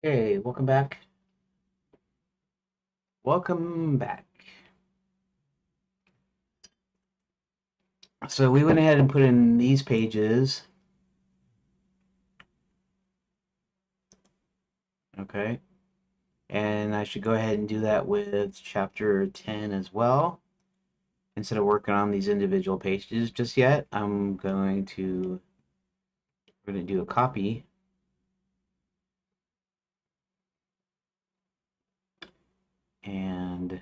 Okay, welcome back. Welcome back. So we went ahead and put in these pages. Okay. And I should go ahead and do that with chapter 10 as well. Instead of working on these individual pages just yet, we're going to do a copy. And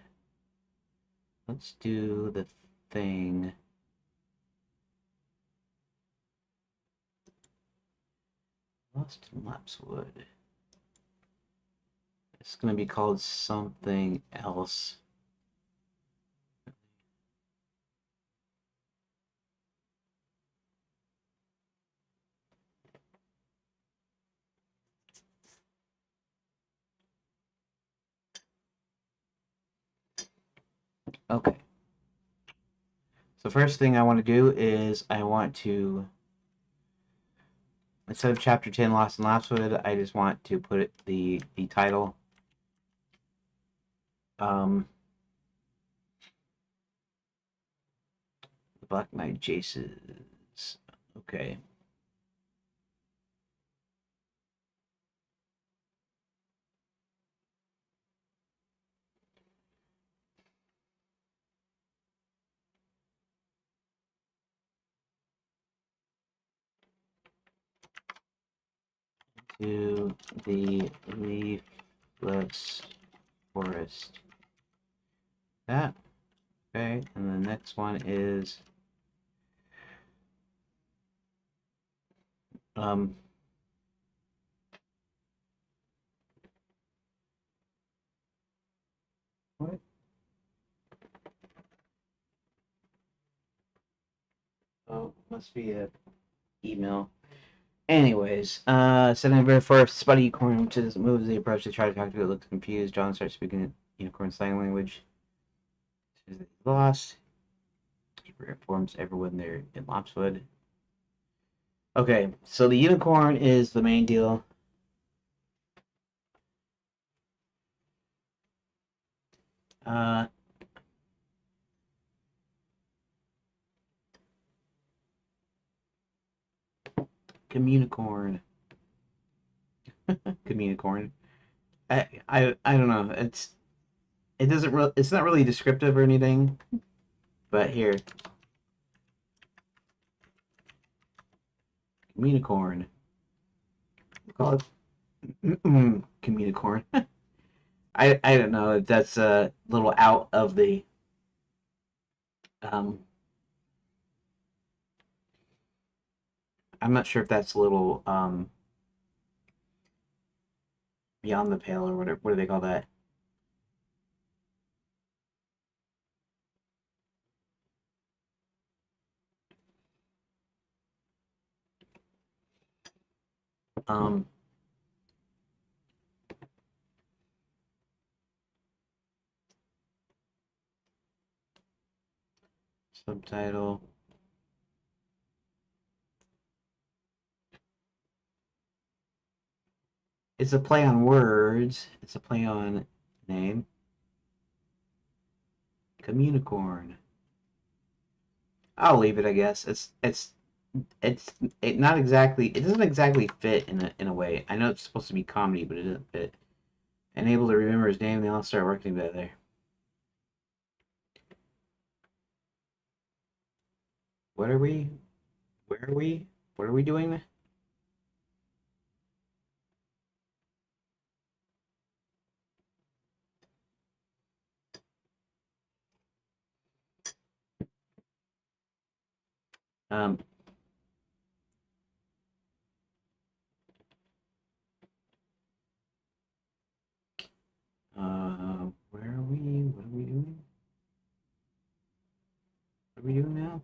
let's do the thing. Lost in Lapswood. It's going to be called something else. Okay. So first thing I want to do is I want to, instead of chapter 10 Lost in Lapswood, I just want to put the title. The Black Knight Jaces. Okay. To the leafless forest. That. Okay. And the next one is um what? Oh, must be a email. Anyways, sending very first Spuddy Unicorn to move as they approach to try to talk to it, looks confused. John starts speaking unicorn sign language. Says that he's lost. He informs everyone they're in Lopswood. Okay, so the unicorn is the main deal. Uh, Communicorn. Communicorn. I don't know. It's not really descriptive or anything. But here, Communicorn. Call it Communicorn. I don't know. That's a little out of the um. I'm not sure if that's a little beyond the pale or whatever. What do they call that? Um. Subtitle. It's a play on words. It's a play on name. Communicorn. I'll leave it. I guess it's it not exactly. It doesn't exactly fit in a way. I know it's supposed to be comedy, but it doesn't fit. And able to remember his name, they all start working together. What are we? Where are we? What are we doing? Um. Where are we? What are we doing? What are we doing now?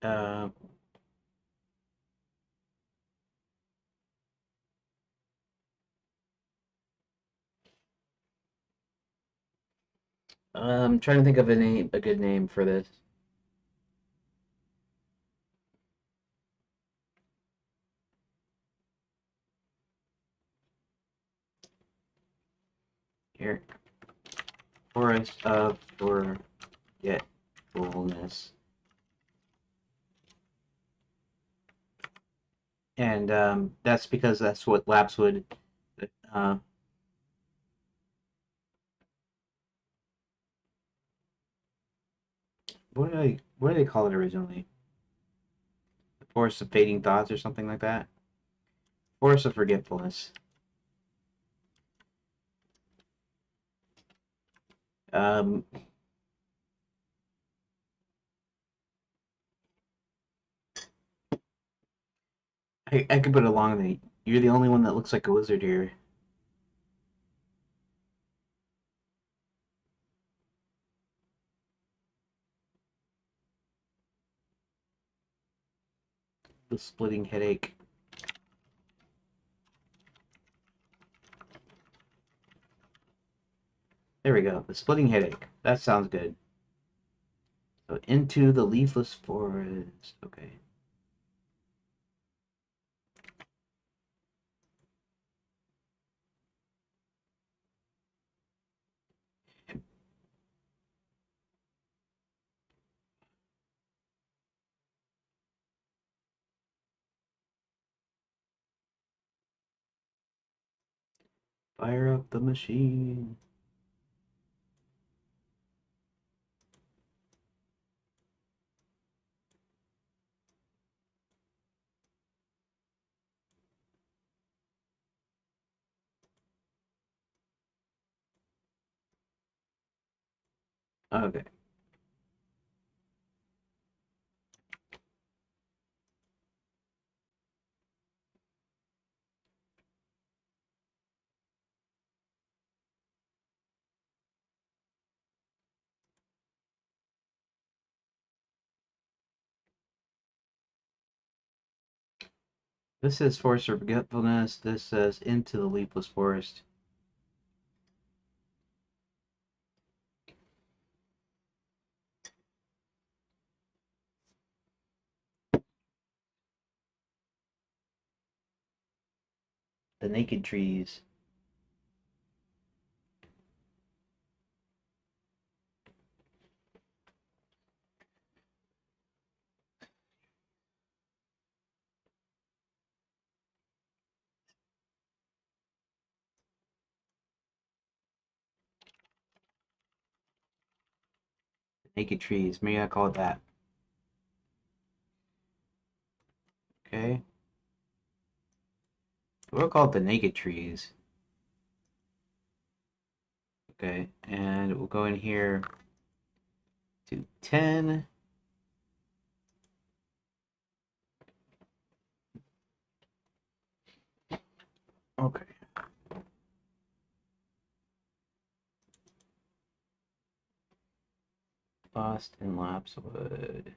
Uh. I'm trying to think of a good name for this. Here, forest of forgetfulness. And that's because that's what Laps would. Uh, what did they call it originally? The Forest of Fading Thoughts or something like that. Forest of Forgetfulness. Um, I could put it along the. You're the only one that looks like a wizard here. The splitting headache. There we go. The splitting headache. That sounds good. So into the leafless forest. Okay. Fire up the machine. Okay. This says Forest of Forgetfulness. This says into the leafless forest. The naked trees. Naked trees. Maybe I call it that. Okay. We'll call it the naked trees. Okay. And we'll go in here to 10. Okay. Boston Lapswood.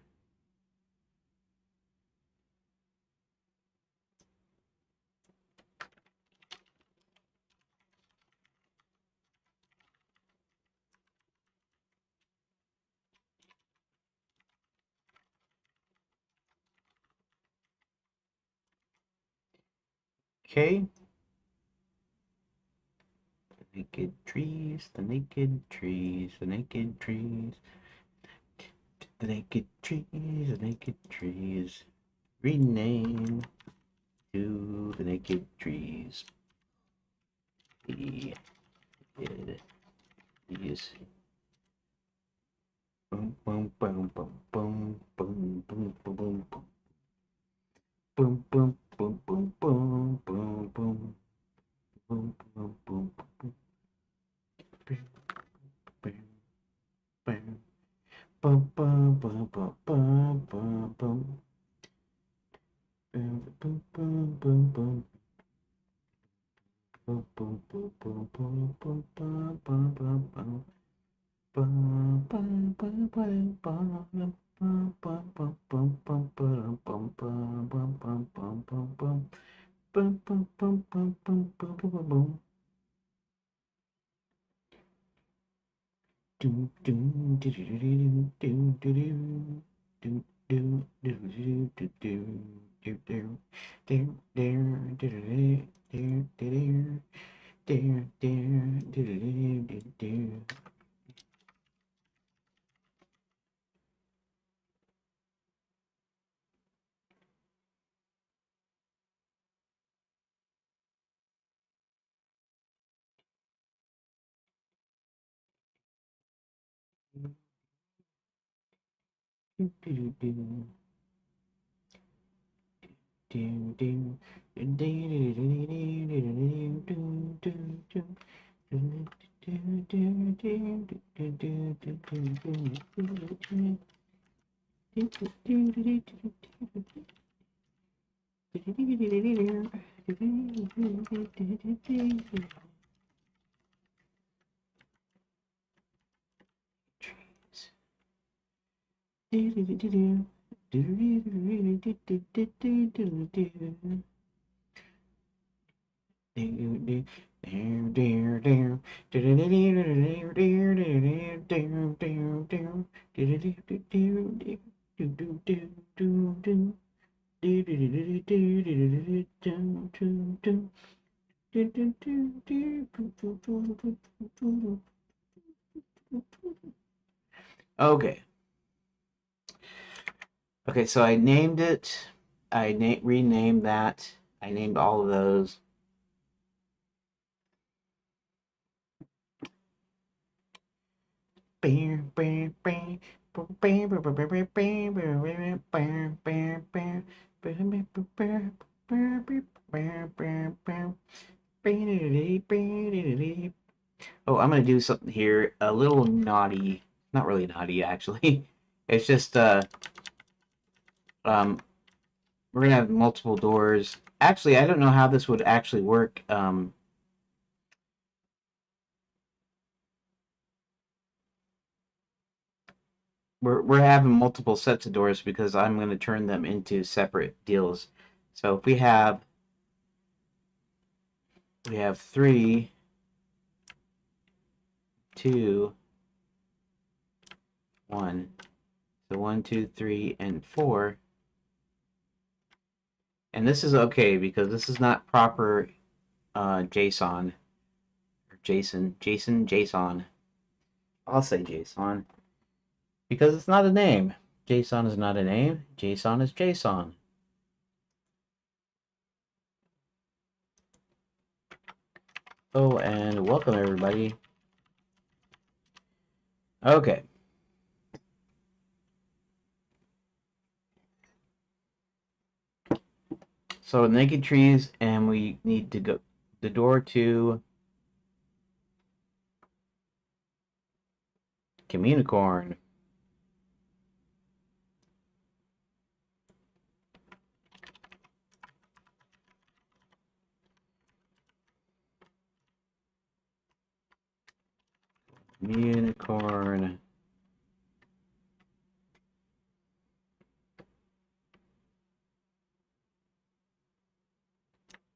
Okay. The naked trees, the naked trees, the naked trees, the naked trees, the naked trees. Rename to the naked trees. The naked trees. Boom, boom, boom, boom, boom, boom, boom, boom, boom, boom. Boom, boom, boom, boom, boom, boom, boom, boom, boom, boom, boom. Bum, bum, bum, bum, bum, bum, bum. Bum, bum, bum, bum, bum. Bum, bum, bum, bum, bum, bum, bum, bum, bum, bum. Bum, bum, bum, bum, bum, bum, bum, bum, bum, bum, bum, bum, bum, bum, bum, bum, bum, bum, bum. Bum, bum, bum, bum, bum, bum, bum, bum, bum. Doom, doom, doo-doo-doo-doo, doo-doo-doo. Doom, doom, doo-doo-doo-doo, doo-doo. There, there, doo-doo-doo, there, there. Okay. Okay, so I named it. Renamed that. I named all of those. Oh, I'm gonna do something here a little naughty. Not really naughty, actually. It's just um we're gonna have multiple doors. Actually, I don't know how this would actually work. We're having multiple sets of doors because I'm gonna turn them into separate deals. So if we have 3, 2, 1. So 1, 2, 3, and 4. And this is okay because this is not proper JSON or JSON. I'll say JSON because it's not a name. JSON is not a name. JSON is JSON. Oh, and welcome everybody. Okay. So naked trees, and we need to go the door to Communicorn. Unicorn.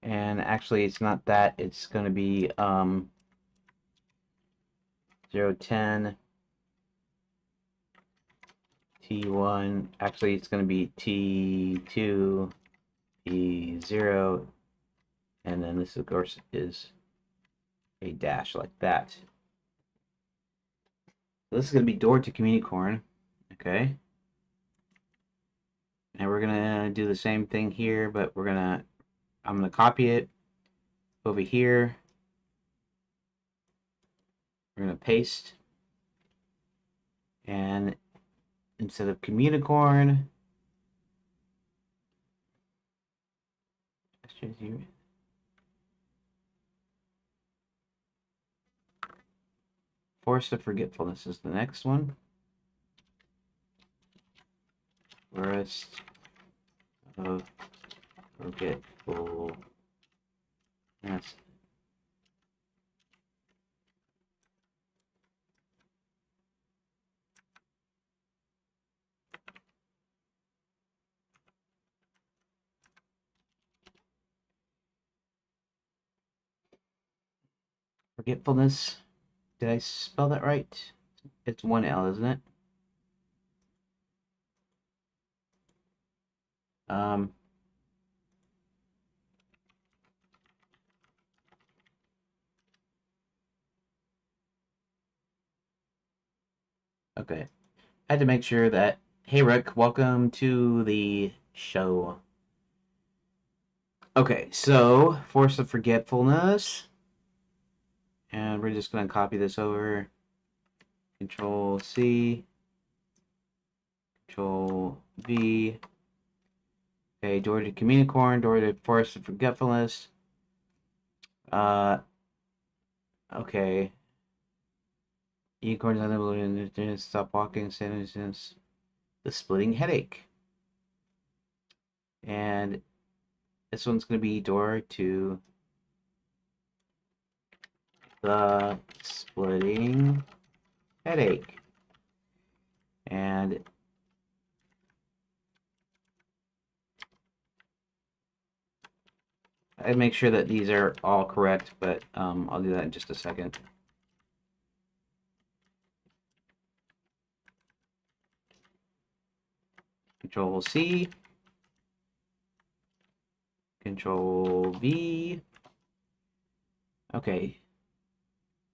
And actually, it's not that. It's going to be 010 T1. Actually, it's going to be T2 P0, and then this, of course, is a dash like that. So this is going to be door to Communicorn. Okay. And we're going to do the same thing here, but I'm going to copy it over here. We're going to paste. And instead of Communicorn, Forest of Forgetfulness is the next one. Forest of Forgetfulness. Forgetfulness. Did I spell that right? It's one L, isn't it? Um, Okay. I had to make sure that. Hey, Rick, welcome to the show. Okay, so Force of Forgetfulness. And we're just going to copy this over. Control C. Control V. Okay, door to Communicorn, door to Force of Forgetfulness. Okay. Unicorns unable to stop walking, since the splitting headache. And this one's going to be door to the splitting headache. And I make sure that these are all correct, but I'll do that in just a second. Control C. Control V. Okay.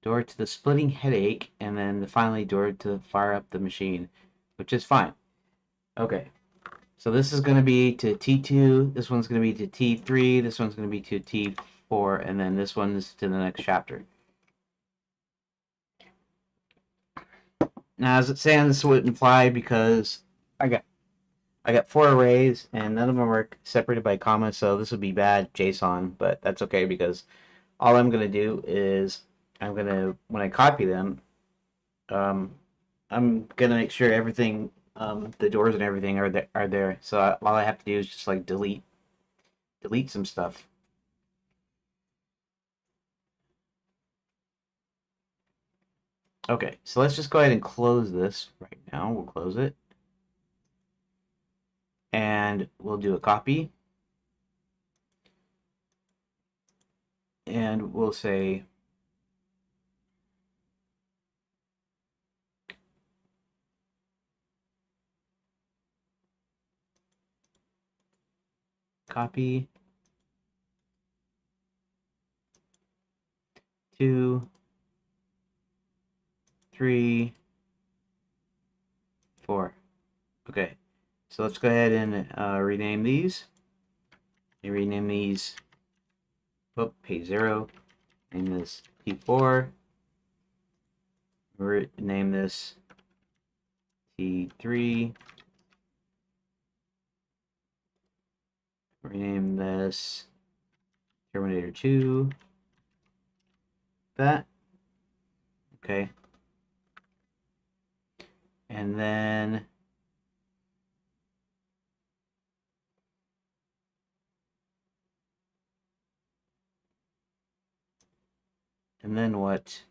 Door to the splitting headache, and then finally door to fire up the machine, which is fine. Okay. So this is going to be to T2, this one's going to be to T3, this one's going to be to T4, and then this one's to the next chapter. Now, as it stands, this wouldn't fly because I got 4 arrays, and none of them are separated by commas, so this would be bad JSON, but that's okay because all I'm going to do is when I copy them, I'm going to make sure everything, the doors and everything are there. So all I have to do is just like delete some stuff. Okay, so let's just go ahead and close this right now. We'll close it. And we'll do a copy. And we'll say copy 2, 3, 4. Okay, so let's go ahead and rename these. And rename these, page 0. Name this T4. Name this T3. Rename this Terminator 2. That. Okay. And then what?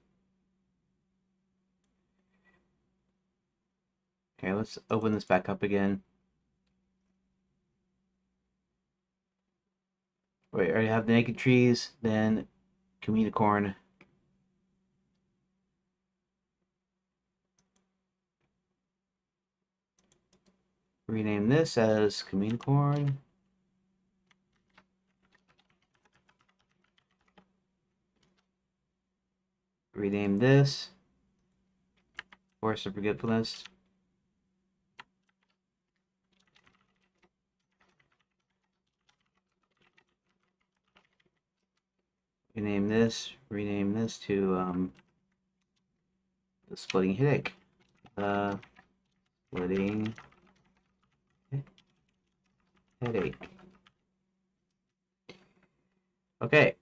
Okay, let's open this back up again. Wait, I already have the naked trees, then Communicorn. Rename this as Communicorn. Rename this Force of Forgetfulness. Rename this to the Splitting Headache. Splitting Headache. Okay.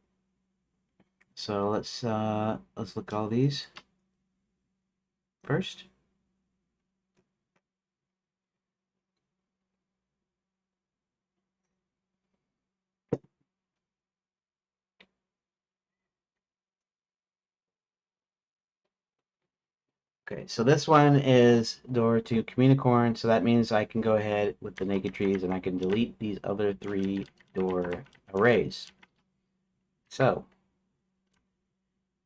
So let's look at all these first. Okay, so this one is door to Communicorn, so that means I can go ahead with the naked trees and I can delete these other 3 door arrays. So,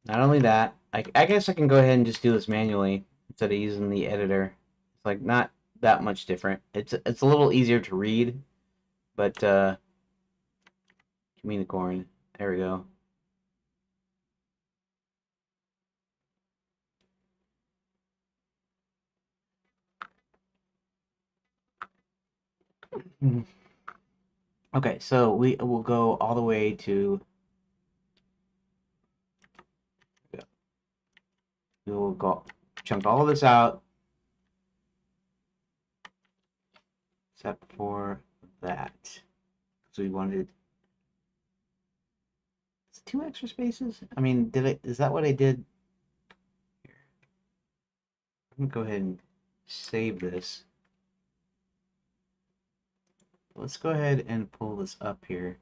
not only that, I guess I can go ahead and just do this manually instead of using the editor. It's like not that much different. It's a little easier to read, but Communicorn, there we go. Mhm. Okay, so we will go all the way to. We will go chunk all of this out, except for that. So we wanted two extra spaces. I mean, did I? Is that what I did? I'm gonna go ahead and save this. Let's go ahead and pull this up here.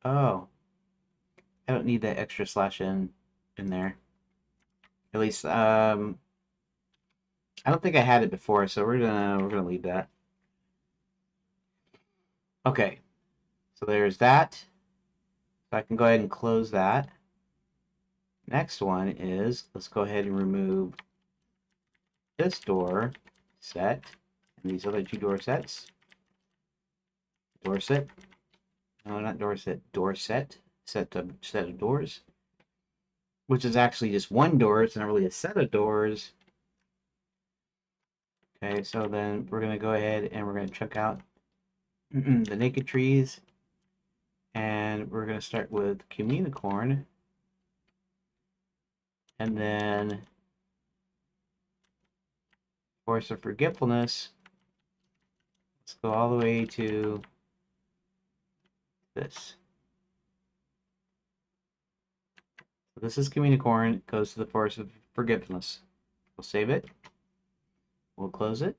Oh, I don't need that extra slash in there. At least, I don't think I had it before, so we're gonna leave that. Okay, so there's that. So I can go ahead and close that. Next one is, let's go ahead and remove this door set and these other two door sets. Dorset. No, not Dorset. Dorset. Set of doors. Which is actually just one door. It's not really a set of doors. Okay, so then we're going to go ahead and we're going to check out the naked trees. And we're going to start with Communicorn. And then Force of Forgetfulness. Let's go all the way to this. So this is Communicorn. It goes to the Force of Forgetfulness. We'll save it. We'll close it.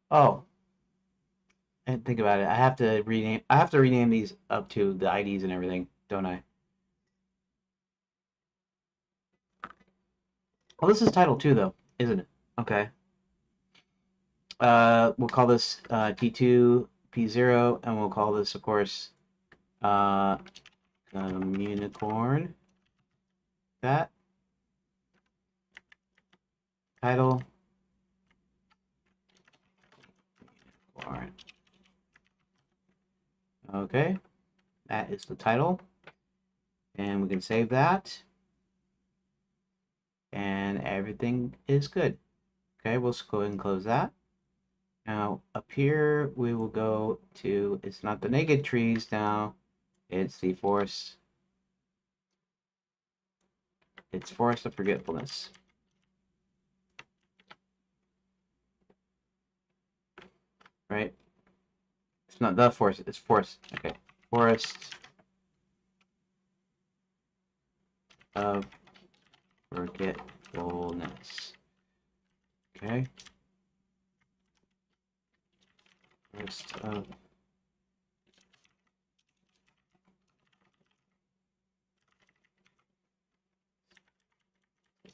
Oh, and think about it. I have to rename these up to the IDs and everything, don't I? Well, this is title 2 though, isn't it? Okay. We'll call this T2 P0, and we'll call this, of course, Communicorn. That title. Okay, that is the title, and we can save that, and everything is good. Okay, we'll go ahead and close that. Now up here we will go to, it's not the naked trees now, it's the forest. It's Forest of Forgetfulness. Right? It's not the forest, it's forest. Okay. Forest of Forgetfulness. Okay. Forest of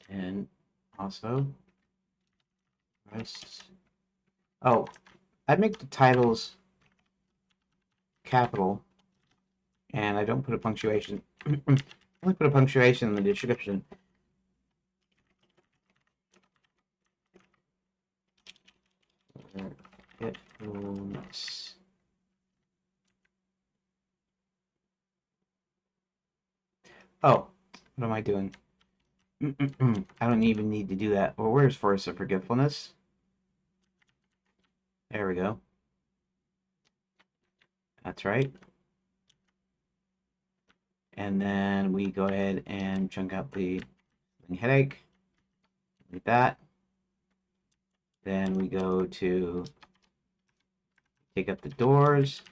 and also Forest. Oh, I make the titles capital and I don't put a punctuation. I only put a punctuation in the description. Forgetfulness. Oh, what am I doing? I don't even need to do that. Well, where's Force of Forgetfulness? There we go. That's right. And then we go ahead and chunk out the headache, like that. Then we go to take up the doors,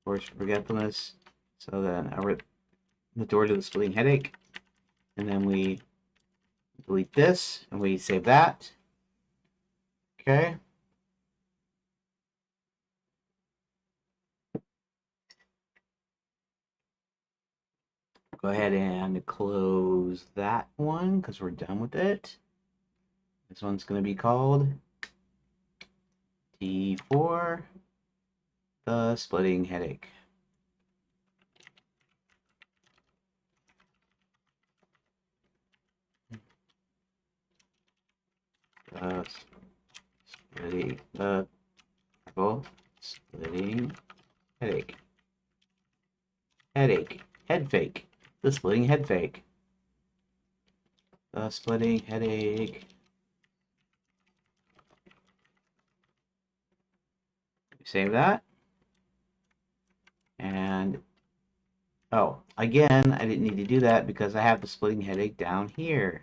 Force of Forgetfulness. So then I rip the door to the splitting headache. And then we delete this and we save that. Okay. Go ahead and close that one because we're done with it. This one's going to be called T4, the splitting headache. Splitting headache. fake. The splitting head fake. The splitting headache. Save that. And, oh, again, I didn't need to do that because I have the splitting headache down here.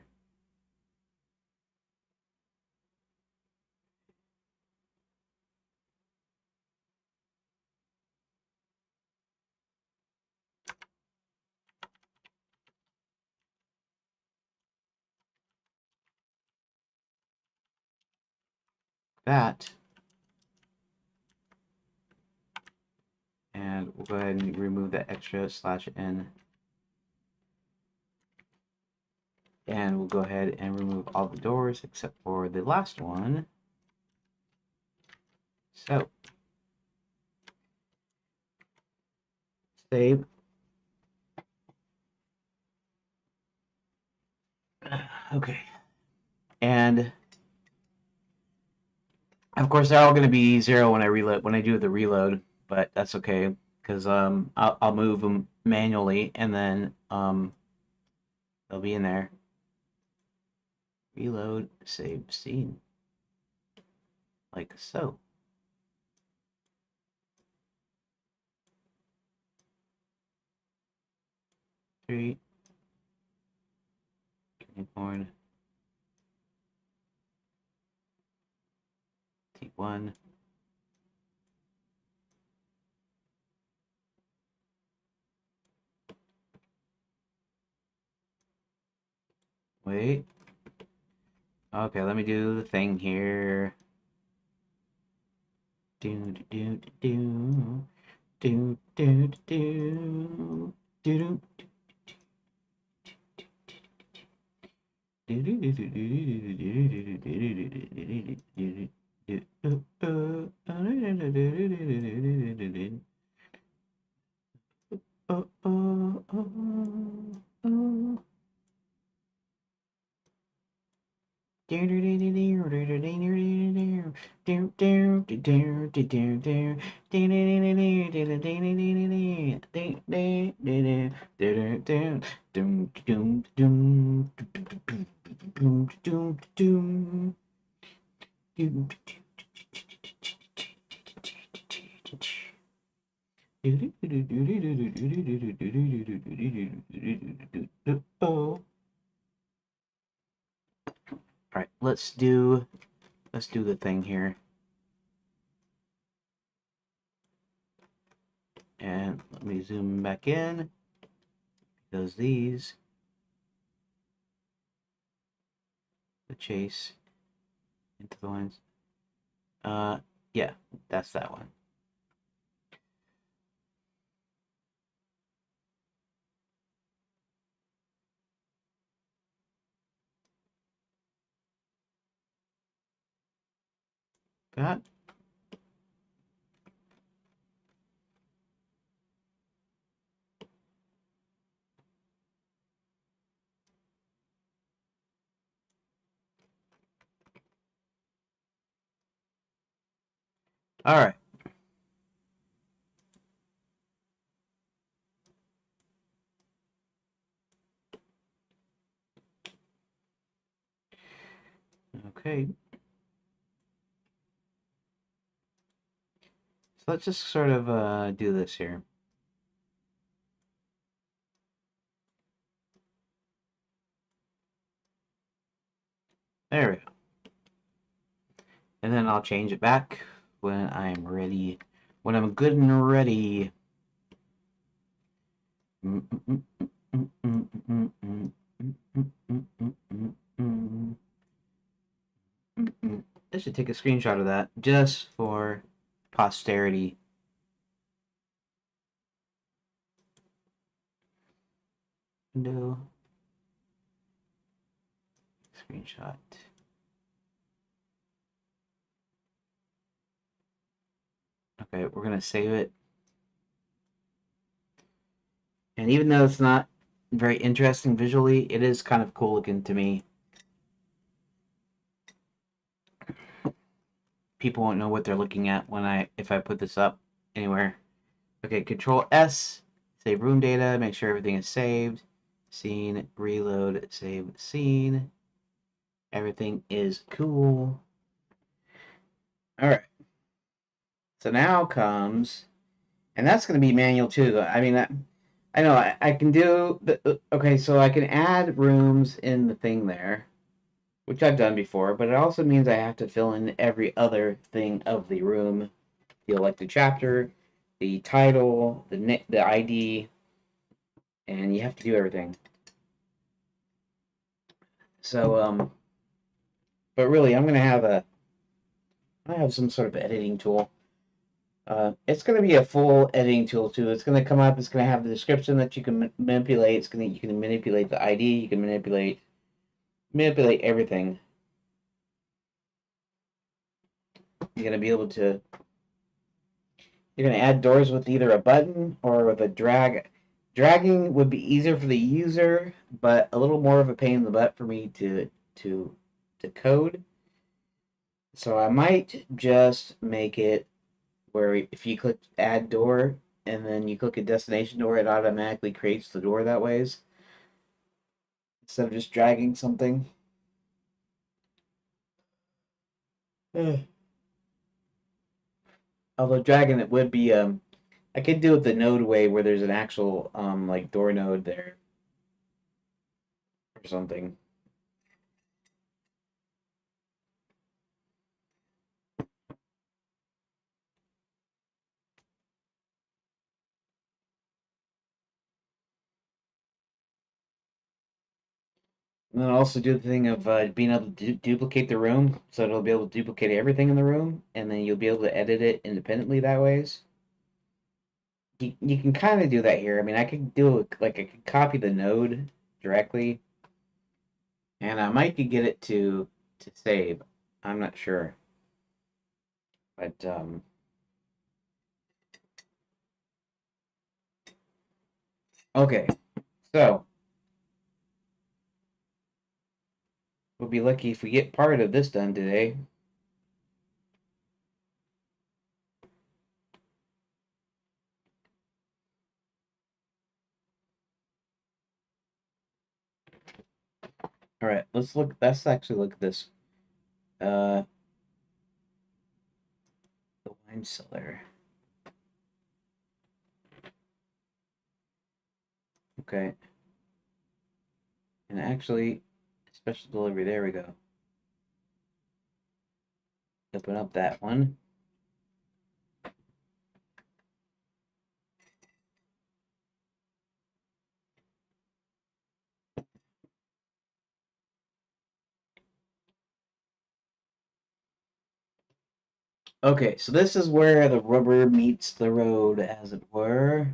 That. And we'll go ahead and remove that extra /n. And we'll go ahead and remove all the doors except for the last one. So, save. Okay. And of course they're all going to be 0 when I do the reload, but that's okay because I'll move them manually and then they'll be in there. Reload, save scene, like so. Three. Unicorn. T1. Wait. Okay, let me do the thing here. Do do do do do do do Alright, let's do the thing here. And let me zoom back in because these, the chase into the lines. Yeah, that's that one. Got. All right. Okay. So let's just sort of do this here. There we go. And then I'll change it back when I'm ready. When I'm good and ready. I should take a screenshot of that just for posterity. No. Screenshot. Okay, we're gonna save it. And even though it's not very interesting visually, it is kind of cool looking to me. People won't know what they're looking at when if I put this up anywhere. Okay, Control S, Save room data, make sure everything is saved. Scene, reload, save scene. Everything is cool. Alright. So now comes, and that's going to be manual too. I mean, I know I can do, okay, so I can add rooms in the thing there, which I've done before, but it also means I have to fill in every other thing of the room, the elected chapter, the title, the ID, and you have to do everything. So, but really, I have some sort of editing tool. It's going to be a full editing tool too. It's going to come up. It's going to have the description that you can manipulate. You can manipulate the ID. You can manipulate everything. You're going to be able to. You're going to add doors with either a button or with a drag. Dragging would be easier for the user, but a little more of a pain in the butt for me to code. So I might just make it where if you click add door and then you click a destination door, it automatically creates the door that ways instead of just dragging something. Although dragging it would be I could do it the node way where there's an actual like door node there or something. And then also do the thing of being able to duplicate the room, so it'll be able to duplicate everything in the room, and then you'll be able to edit it independently that ways. You can kind of do that here. I mean, I could do it, like I could copy the node directly, and I might could get it to save. I'm not sure, but okay. So we'll be lucky if we get part of this done today. All right, let's look. Let's actually look at this. Uh, the wine cellar. Okay, and actually, special delivery. There we go. Open up that one. Okay, so this is where the rubber meets the road, as it were.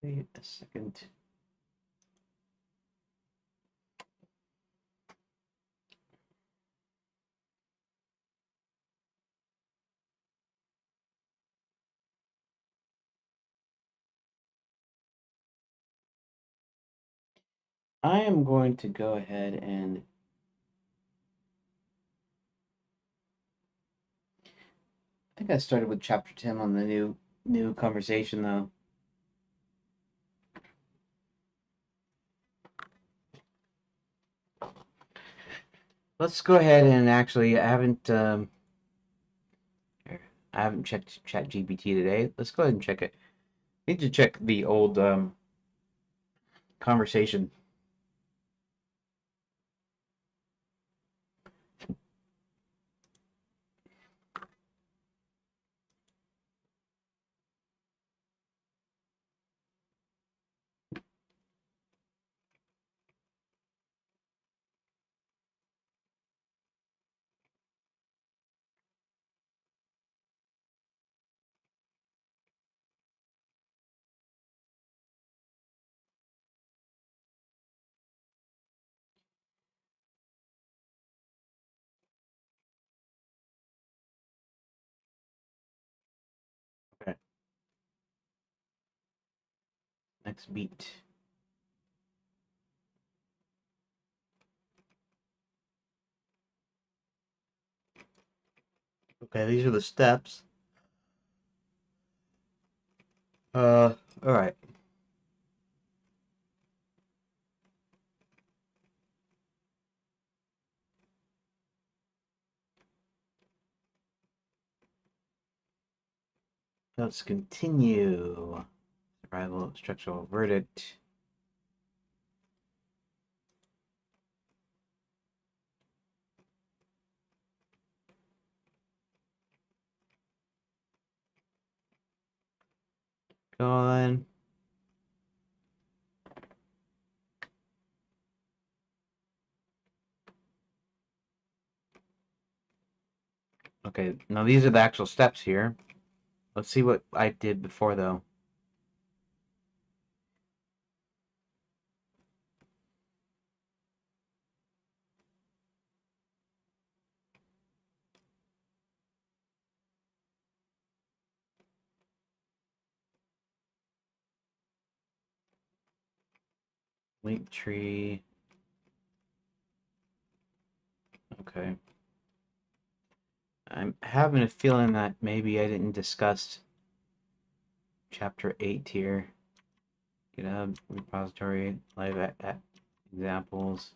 Wait a second. I am going to go ahead and I think I started with chapter 10 on the new conversation though. Let's go ahead and actually I haven't checked ChatGPT today. Let's go ahead and check it. I need to check the old conversation. Next beat. Okay, these are the steps. All right. Let's continue. Survival structural verdict. Go on. Okay, now these are the actual steps here. Let's see what I did before, though. Link tree. Okay. I'm having a feeling that maybe I didn't discuss chapter 8 here. GitHub repository, live at examples.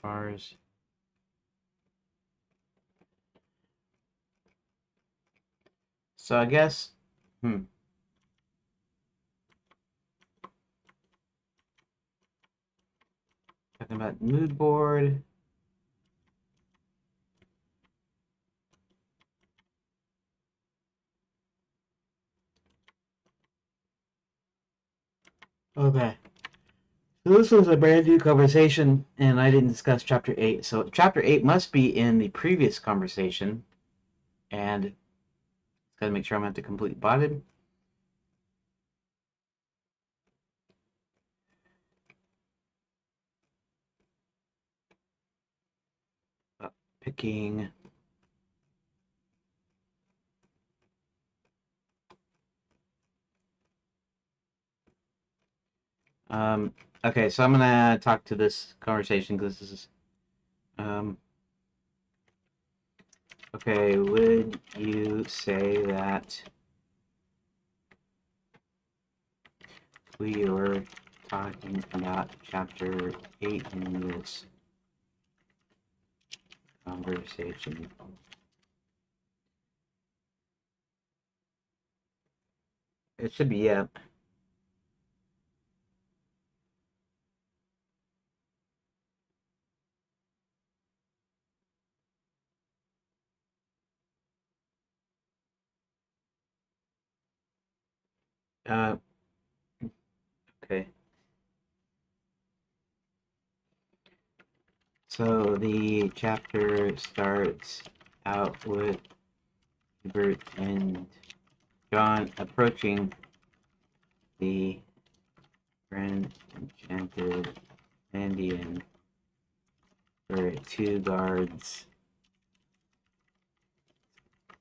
Bars. So I guess, talking about mood board. Okay. So this was a brand new conversation, and I didn't discuss chapter 8. So chapter 8 must be in the previous conversation, and gotta make sure I'm at the complete bottom. Picking. Okay, so I'm gonna talk to this conversation because this is okay, would you say that we were talking about chapter 8 in this conversation? It should be, yeah. Uh, okay. So the chapter starts out with Bert and John approaching the Grand Enchanted Indian, where two guards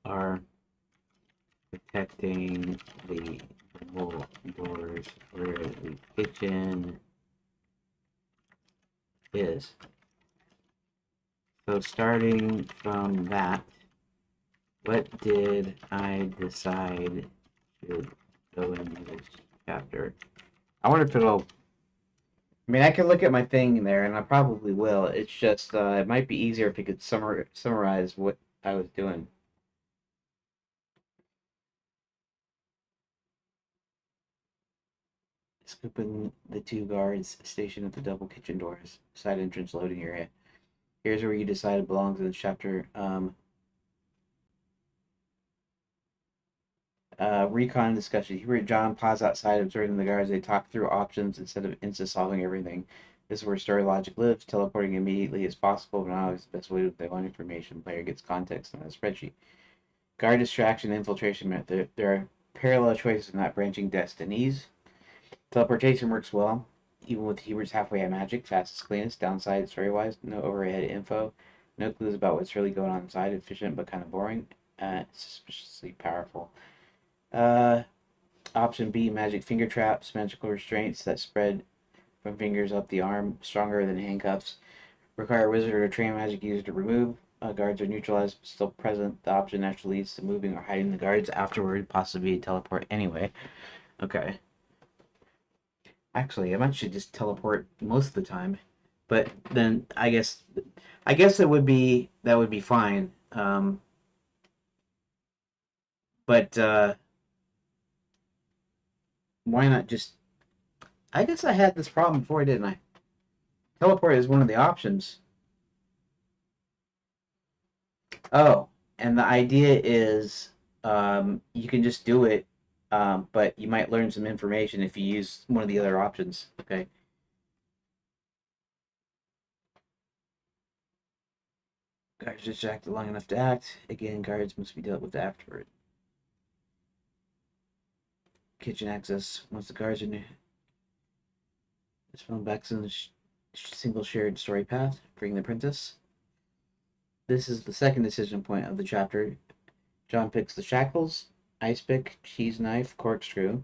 are protecting the doors where the kitchen is. So starting from that, what did I decide should go in this chapter? I wonder if it'll. I mean, I can look at my thing there, and I probably will. It's just it might be easier if you could summarize what I was doing. Scooping the two guards stationed at the double kitchen doors, side entrance loading area. Here's where you decide it belongs in this chapter. Recon discussion. You hear John pause outside, observing the guards. They talk through options instead of insta solving everything. This is where story logic lives. Teleporting immediately is possible, but not always the best way if they want information. Player gets context on a spreadsheet. Guard distraction, infiltration method. There are parallel choices, not branching destinies. Teleportation works well, even with Hubert's halfway at magic. Fastest, cleanest. Downside, story-wise, no overhead info. No clues about what's really going on inside. Efficient but kind of boring. Suspiciously powerful. Uh, Option B, magic finger traps, magical restraints that spread from fingers up the arm, stronger than handcuffs. Require a wizard or a trained magic user to remove. Guards are neutralized but still present. The option naturally leads to moving or hiding the guards afterward, possibly teleport anyway. Okay. Actually, I might should just teleport most of the time, but then I guess that would be fine. But why not just? I guess I had this problem before, didn't I? Teleport is one of the options. Oh, and the idea is you can just do it, but you might learn some information if you use one of the other options. Okay. Guards distracted long enough to act. Again, guards must be dealt with afterward. Kitchen access. Once the guards are near, this film backs in the single shared story path, freeing the princess. This is the second decision point of the chapter. John picks the shackles, ice pick, cheese knife, corkscrew.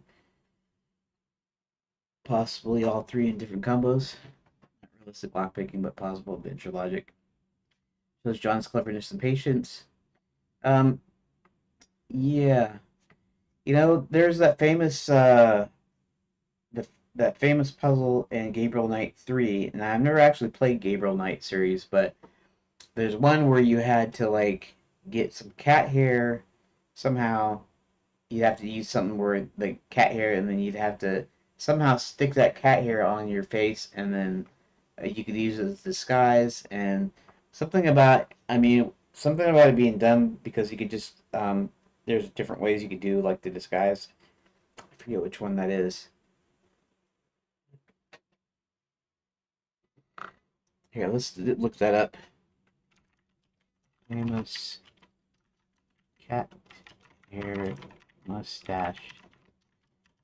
Possibly all three in different combos. Not realistic lockpicking, but plausible adventure logic. Shows John's cleverness and patience. Um, yeah. There's that famous the that famous puzzle in Gabriel Knight 3, and I've never actually played Gabriel Knight series, but there's one where you had to like get some cat hair somehow. You'd have to use something where the cat hair, and then you'd have to somehow stick that cat hair on your face, and then you could use it as disguise. And something about it being done because you could just there's different ways you could do like the disguise. I forget which one that is. Here, let's look that up. Famous cat hair mustache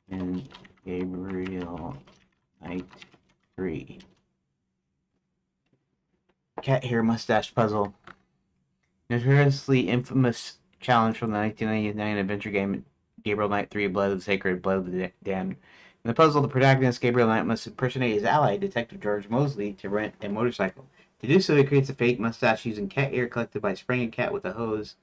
in Gabriel Knight 3. Cat hair mustache puzzle. Notoriously infamous challenge from the 1999 adventure game Gabriel Knight 3 Blood of the Sacred, Blood of the Damned. In the puzzle, the protagonist, Gabriel Knight, must impersonate his ally, Detective George Mosley, to rent a motorcycle. To do so, he creates a fake mustache using cat hair collected by spraying a cat with a hose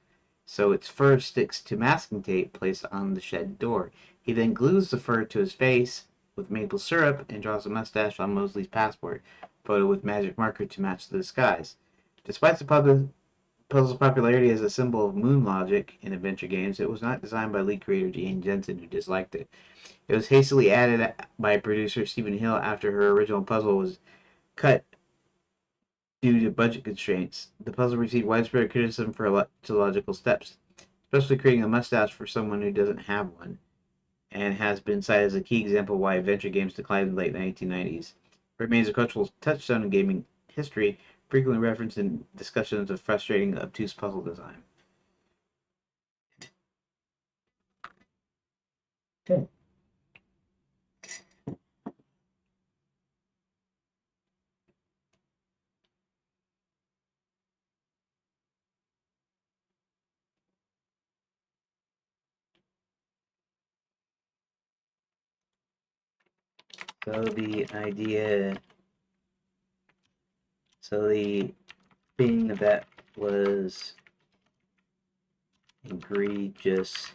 so its fur sticks to masking tape placed on the shed door. He then glues the fur to his face with maple syrup and draws a mustache on Mosley's passport photo with magic marker to match the disguise. Despite the puzzle's popularity as a symbol of moon logic in adventure games, it was not designed by lead creator Jane Jensen, who disliked it. It was hastily added by producer Stephen Hill after her original puzzle was cut due to budget constraints. The puzzle received widespread criticism for illogical steps, especially creating a mustache for someone who doesn't have one, and has been cited as a key example of why adventure games declined in the late 1990s. It remains a cultural touchstone in gaming history, frequently referenced in discussions of frustrating, obtuse puzzle design. Okay. So the idea, so the thing that was egregious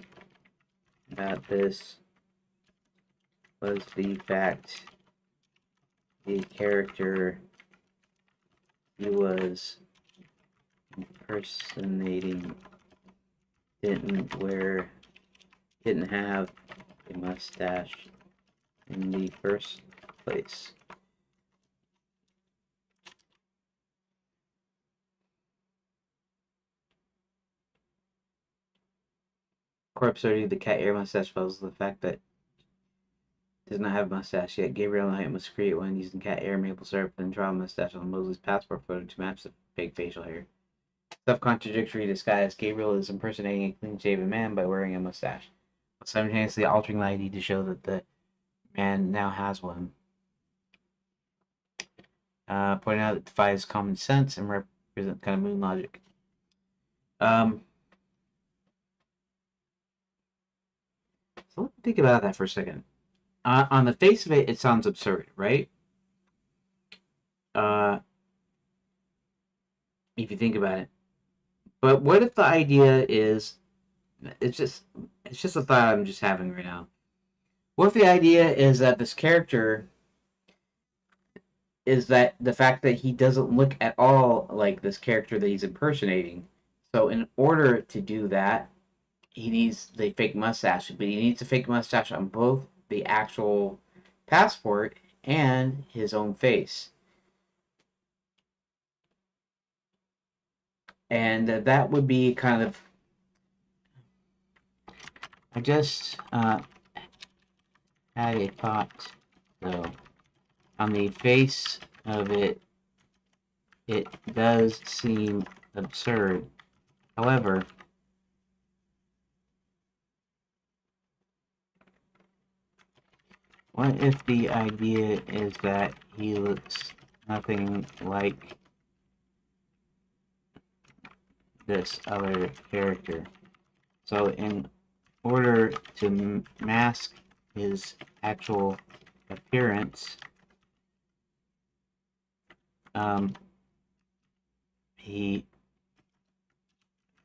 about this was the fact the character he was impersonating didn't have a mustache in the first place. Corpse studied the cat ear mustache puzzle. The fact that does not have a mustache yet. Gabriel Knight must create one using cat hair, maple syrup, and draw a mustache on Mosley's passport photo to match the fake facial hair. self-contradictory disguise. Gabriel is impersonating a clean-shaven man by wearing a mustache, simultaneously altering the ID to show that the man now has one. Pointing out it defies common sense and represents kind of moon logic. So let me think about that for a second. On the face of it, it sounds absurd, right? Uh, if you think about it. But what if the idea is it's just a thought I'm just having right now. What if the idea is that this character is that the fact that he doesn't look at all like this character that he's impersonating. So in order to do that, he needs the fake mustache, but he needs a fake mustache on both the actual passport and his own face. And that would be kind of. I just had a thought, though. On the face of it, it does seem absurd. However, what if the idea is that he looks nothing like this other character? So in order to mask his actual appearance, he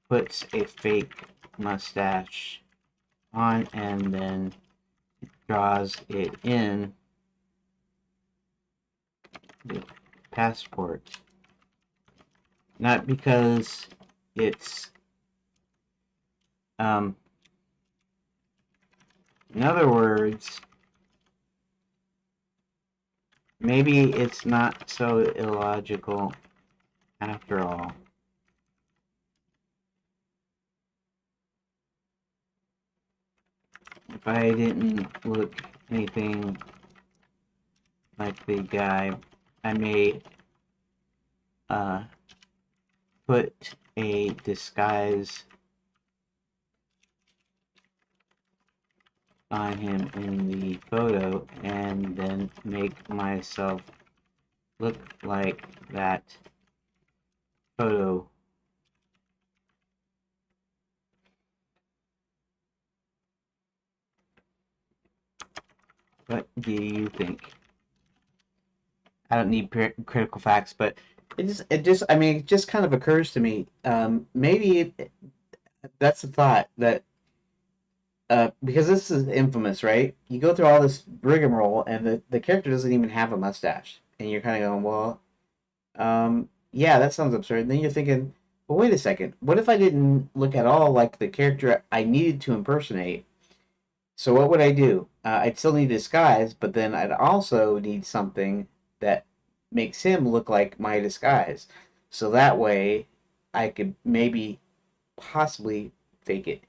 puts a fake mustache on and then draws it in the passport. Not because it's in other words, maybe it's not so illogical after all. If I didn't look anything like the guy, I may put a disguise on him in the photo and then make myself look like that photo. What do you think? I don't need critical facts, but I mean, it just kind of occurs to me. Maybe that's the thought that because this is infamous, right? You go through all this rigmarole, and the character doesn't even have a mustache, and you're kind of going, well, yeah, that sounds absurd. And then you're thinking, well, wait a second. What if I didn't look at all like the character I needed to impersonate? So what would I do? I'd still need disguise, but then I'd also need something that makes him look like my disguise. So that way, I could maybe possibly fake it.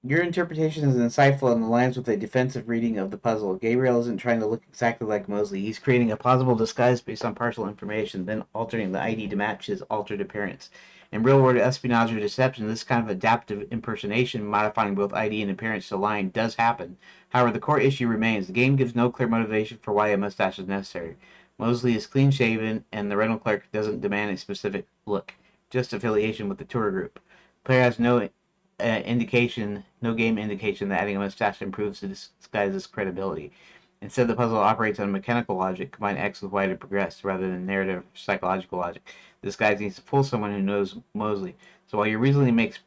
Your interpretation is insightful and aligns with a defensive reading of the puzzle. Gabriel isn't trying to look exactly like Mosley. He's creating a plausible disguise based on partial information, then altering the ID to match his altered appearance. In real-world espionage or deception, this kind of adaptive impersonation, modifying both ID and appearance to align, does happen. However, the core issue remains. The game gives no clear motivation for why a mustache is necessary. Mosley is clean-shaven, and the rental clerk doesn't demand a specific look, just affiliation with the tour group. The player has no game indication that adding a mustache improves the disguise's credibility. Instead, the puzzle operates on mechanical logic, combine X with Y to progress, rather than narrative or psychological logic. This guide needs to fool someone who knows Mosley. So while your reasoning makes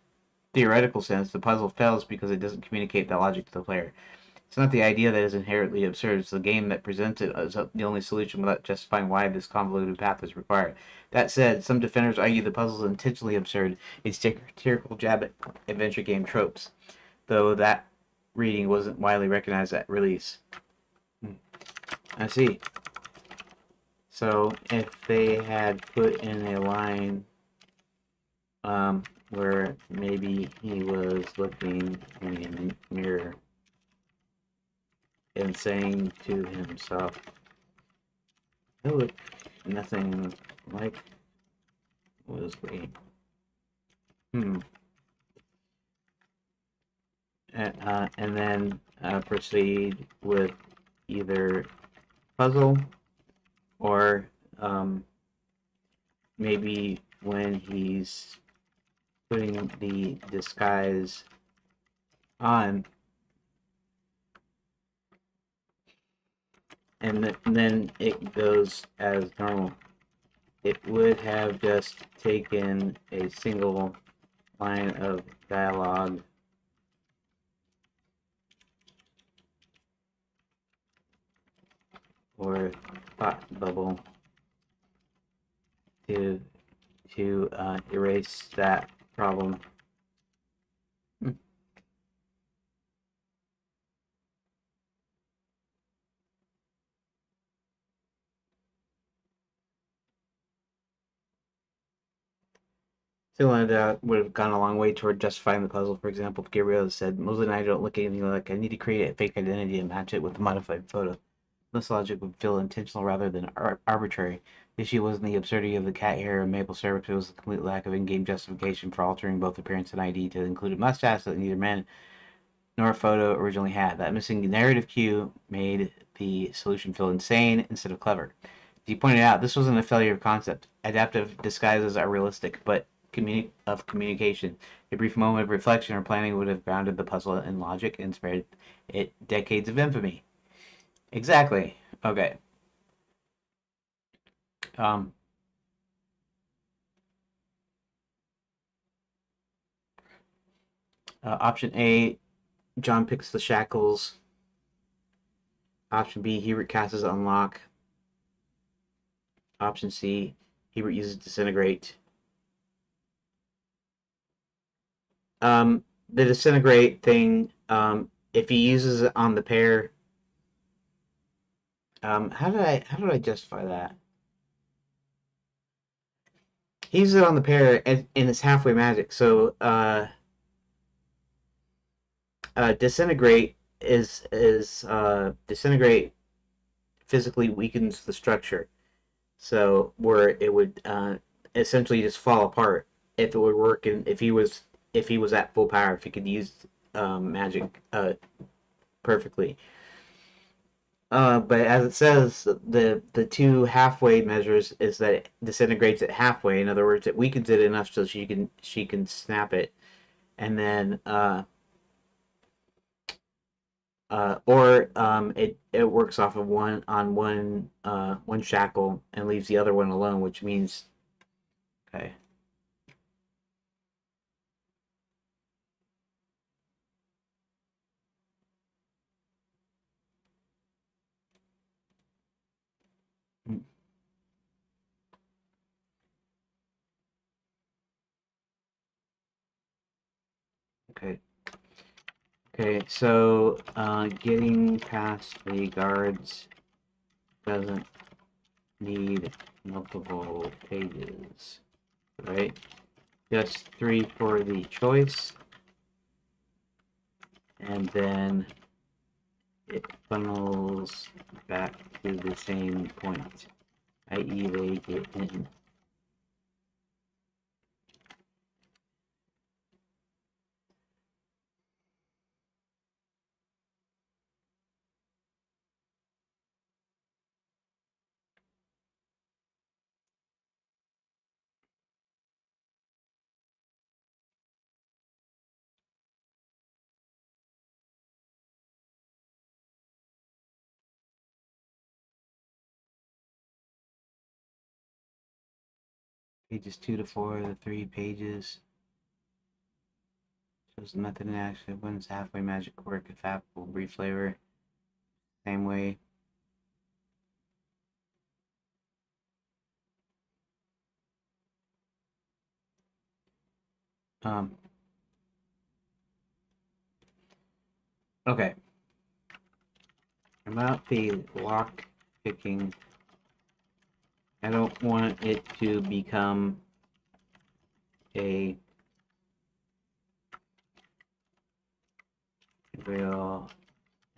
theoretical sense, the puzzle fails because it doesn't communicate that logic to the player. It's not the idea that is inherently absurd, it's the game that presents it as the only solution without justifying why this convoluted path is required. That said, some defenders argue the puzzle is intentionally absurd, a satirical jab at adventure game tropes, though that reading wasn't widely recognized at release. I see. So, if they had put in a line where maybe he was looking in a mirror and saying to himself, "I look nothing like Wesley. And then proceed with either puzzle or maybe when he's putting the disguise on, and then it goes as normal. It would have just taken a single line of dialogue or thought bubble to erase that problem. Something like that would have gone a long way toward justifying the puzzle. For example, if Gabriel said, Mosley and I don't look anything like, I need to create a fake identity and match it with a modified photo. This logic would feel intentional rather than arbitrary. The issue wasn't the absurdity of the cat hair and maple syrup, it was the complete lack of in-game justification for altering both appearance and ID to include a mustache that neither man nor photo originally had. That missing narrative cue made the solution feel insane instead of clever. As you pointed out, this wasn't a failure of concept. Adaptive disguises are realistic, but of communication. A brief moment of reflection or planning would have grounded the puzzle in logic and spared it decades of infamy. Exactly. Okay. Um, Option A, John picks the shackles. Option B, Hebert casts unlock. Option C, Hebert uses disintegrate. The disintegrate thing, if he uses it on the pair, how did I justify that? He uses it on the pair and it's halfway magic. So disintegrate disintegrate physically weakens the structure, so where it would essentially just fall apart if it would work, and if he was at full power, if he could use magic perfectly. But as it says, the two halfway measures is that it disintegrates it halfway. In other words, it weakens it enough so she can snap it, and then or it works off of one shackle and leaves the other one alone, which means okay. Okay. Okay, so getting past the guards doesn't need multiple pages, right? Just 3 for the choice, and then it funnels back to the same point, i.e. they get in. Pages 2 to 4, the 3 pages. Shows the method in action. When's halfway magic work? If apple, brief flavor. Same way. Um, okay. About the lock picking, I don't want it to become a real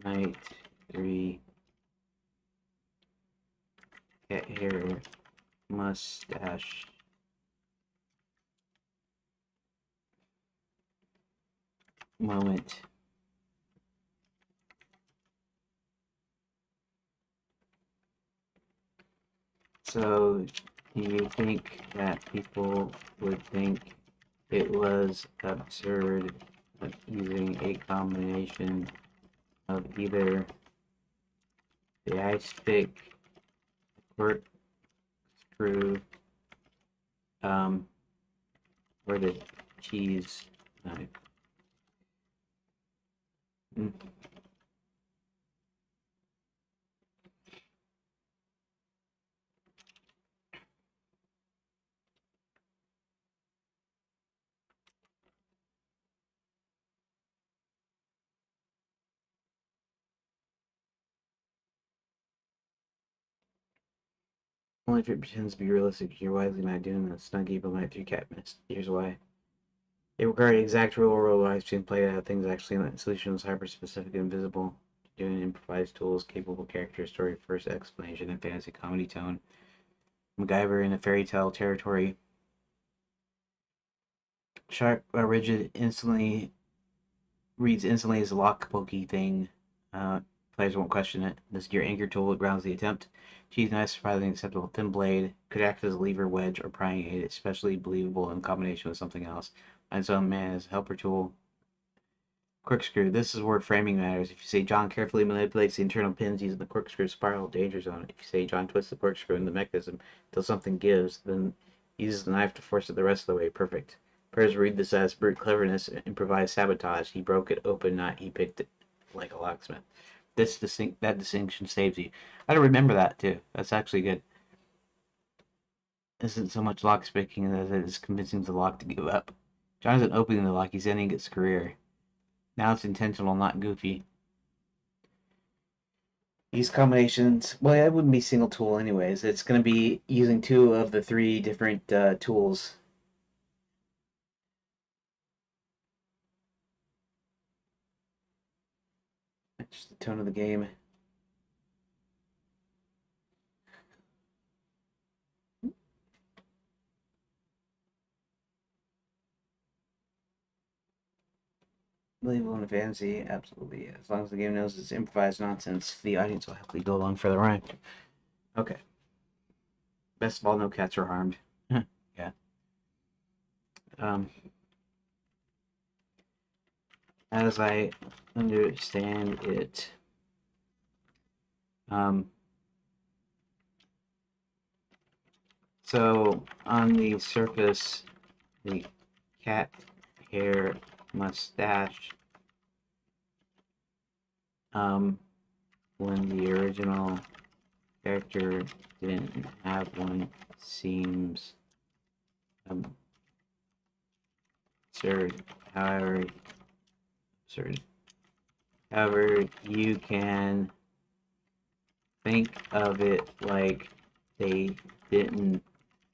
night 3 get here mustache moment. So, do you think that people would think it was absurd using a combination of either the ice pick, corkscrew, or the cheese knife? Mm. Only if it pretends to be realistic, you're wisely not doing this. Snuggie, but my three cat missed. Here's why. It required exact real world life to play out things actually in solutions hyper specific and visible. Doing improvised tools, capable character story, first explanation, and fantasy comedy tone. MacGyver in a fairy tale territory. Sharp, rigid, instantly reads instantly as a lock pokey thing. Uh, Players won't question it. This is your anchor tool that grounds the attempt. Cheese knife, surprisingly acceptable. Thin blade could act as a lever, wedge, or prying aid, especially believable in combination with something else. On its own, man as a helper tool. Corkscrew. This is where framing matters. If you say John carefully manipulates the internal pins using the corkscrew spiral, danger zone. If you say John twists the corkscrew in the mechanism until something gives, then uses the knife to force it the rest of the way. Perfect. Players read this as brute cleverness, improvised sabotage. He broke it open, not he picked it like a locksmith. That distinction saves you. I don't remember that too. That's actually good. This isn't so much locksmithing as it is convincing the lock to give up. John isn't opening the lock; he's ending its career. Now it's intentional, not goofy. These combinations, well, yeah, it wouldn't be single tool anyways. It's going to be using two of the three different tools. That's the tone of the game. Believable in fantasy, absolutely. As long as the game knows it's improvised nonsense, the audience will happily go along for the ride. Okay. Best of all, no cats are harmed. Yeah. Um, as I understand it, um, so on the surface, the cat hair mustache, when the original character didn't have one, seems absurd. However, absurd. However, you can think of it like they didn't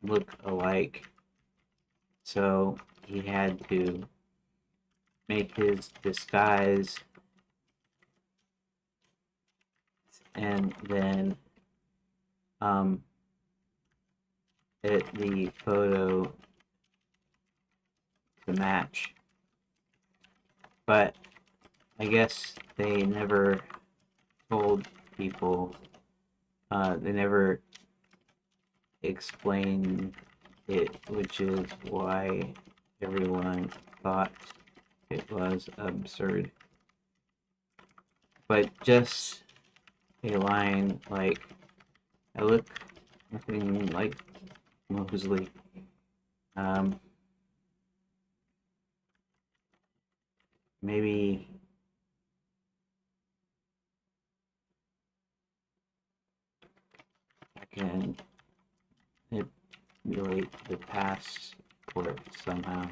look alike, so he had to make his disguise, and then um, edit the photo to match. But I guess they never told people, they never explained it, which is why everyone thought it was absurd. But just a line like, I look nothing like Mosley. Um, Maybe I can manipulate the passport somehow.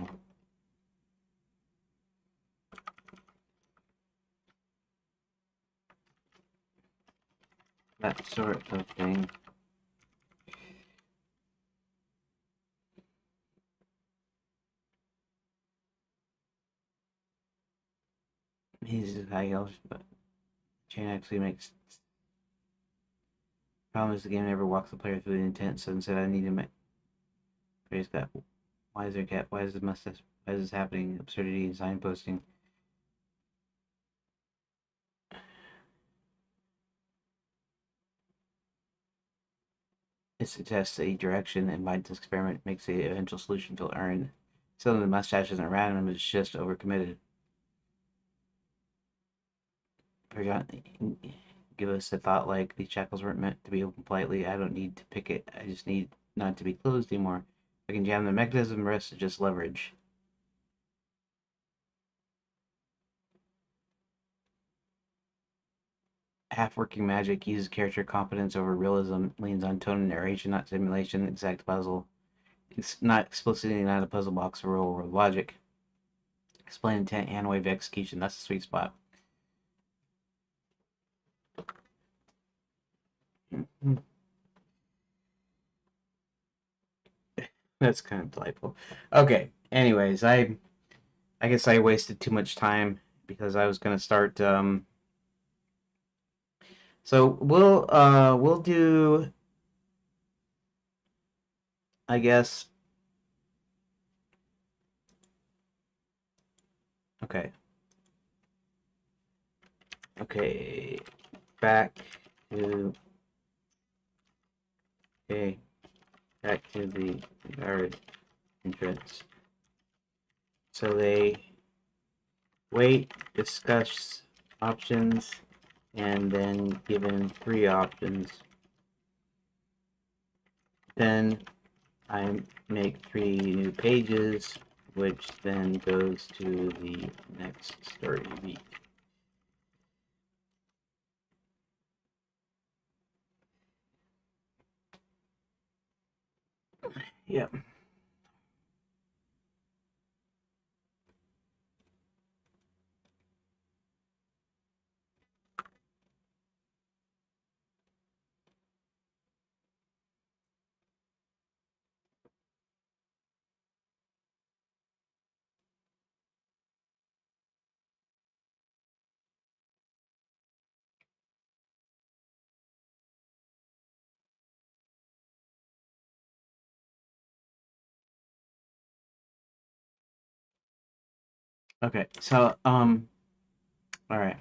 That sort of thing. He's high else, but chain actually makes. Problem is the game never walks the player through the intent, so instead I need to make. Praise God. Why is there cat? Why is this mustache? Why is this happening? Absurdity and signposting. it suggests a direction, and by this experiment makes the eventual solution feel earned. So the mustache isn't random; it's just overcommitted. Forgot. Give us a thought like these shackles weren't meant to be open politely. I don't need to pick it. I just need not to be closed anymore. I can jam the mechanism. The rest is just leverage. Half-working magic uses character competence over realism, leans on tone and narration, not simulation. Exact puzzle. It's not explicitly not a puzzle box or real world logic. Explain intent and way of execution. That's the sweet spot. That's kind of delightful. Okay. Anyways, I guess I wasted too much time because I was gonna start. So we'll do. I guess. Okay. Okay. Back to. Okay. Back to the guard entrance. So they wait, discuss options, and then given 3 options. Then I make 3 new pages, which then goes to the next story beat. Yep. Okay, so all right.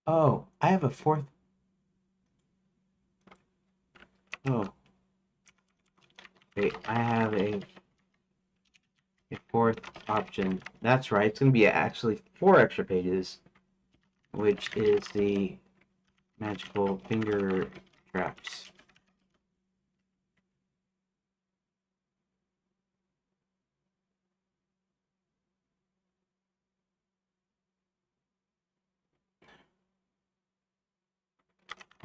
Oh, I have a fourth. Oh, wait, I have a fourth option. That's right. It's gonna be actually 4 extra pages, which is the magical finger traps.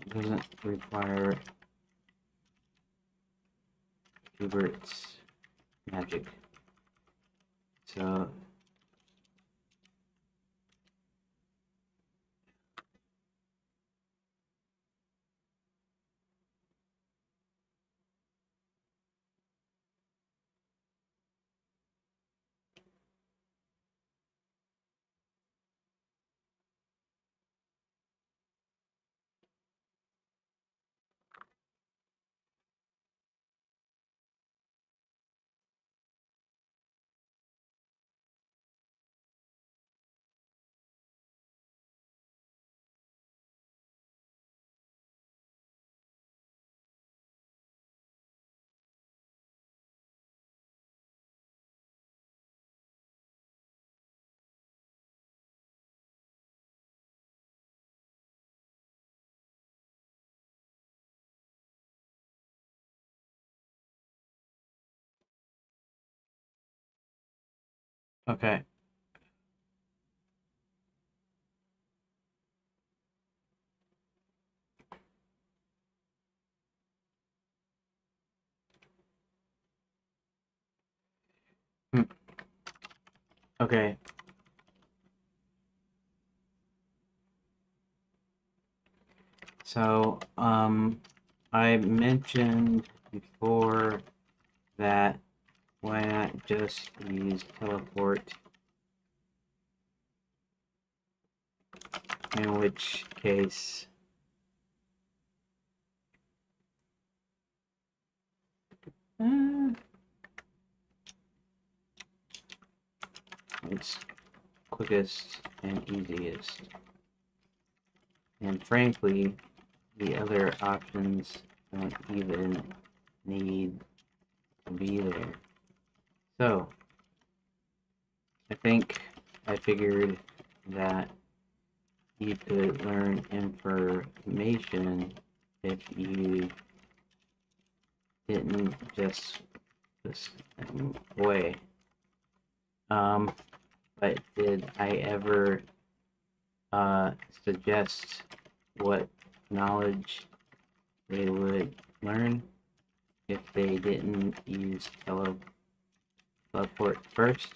It doesn't require Hubert's magic. So okay. Hmm. Okay. So I mentioned before that why not just use teleport, in which case It's quickest and easiest. And frankly, the other options don't even need to be there. So, I think I figured that you could learn information if you didn't just this way. Um, but did I ever suggest what knowledge they would learn if they didn't use teleport first?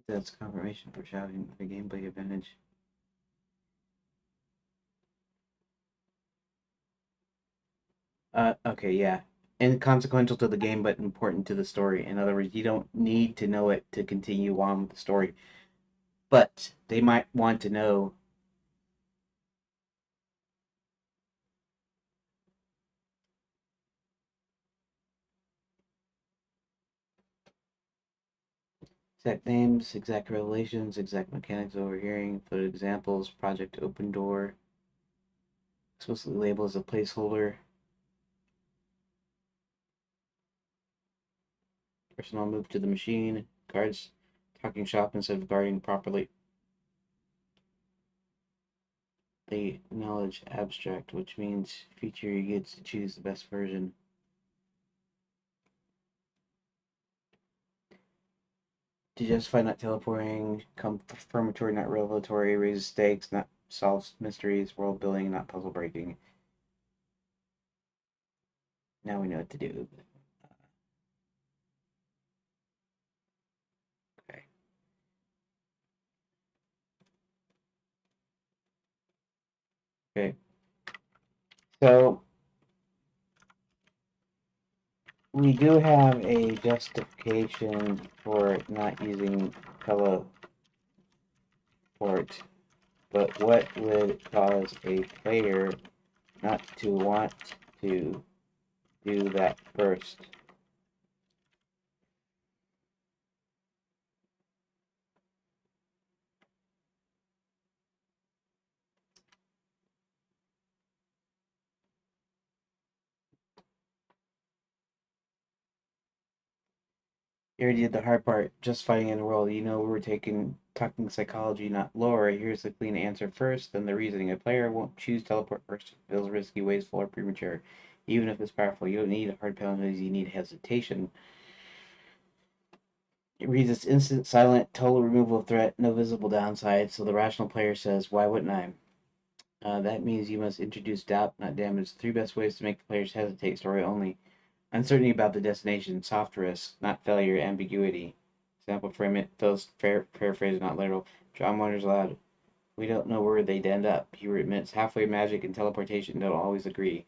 That's confirmation for shouting the gameplay advantage. Okay, yeah. Inconsequential to the game, but important to the story. In other words, you don't need to know it to continue on with the story. But they might want to know exact names, exact revelations, exact mechanics overhearing, photo examples, project open door, explicitly label as a placeholder, personnel move to the machine, guards talking shop instead of guarding properly. They acknowledge abstract, which means feature you get to choose the best version. To justify not teleporting, confirmatory, not revelatory, raises stakes, not solves mysteries, world building, not puzzle breaking. Now we know what to do. Okay. Okay. So we do have a justification for not using teleport, but what would cause a player not to want to do that first? You already did the hard part, just fighting in the world. You know, we're talking psychology, not lore. Here's the clean answer first, then the reasoning. A player won't choose teleport first. It feels risky, wasteful, or premature. Even if it's powerful, you don't need hard penalties, you need hesitation. It reads it's instant, silent, total removal of threat, no visible downside, so the rational player says, why wouldn't I? That means you must introduce doubt, not damage. Three best ways to make the players hesitate, story only. Uncertainty about the destination, soft risk, not failure, ambiguity. Example frame it, paraphrase, not literal. John wonders aloud. We don't know where they'd end up. He admits halfway magic and teleportation don't always agree.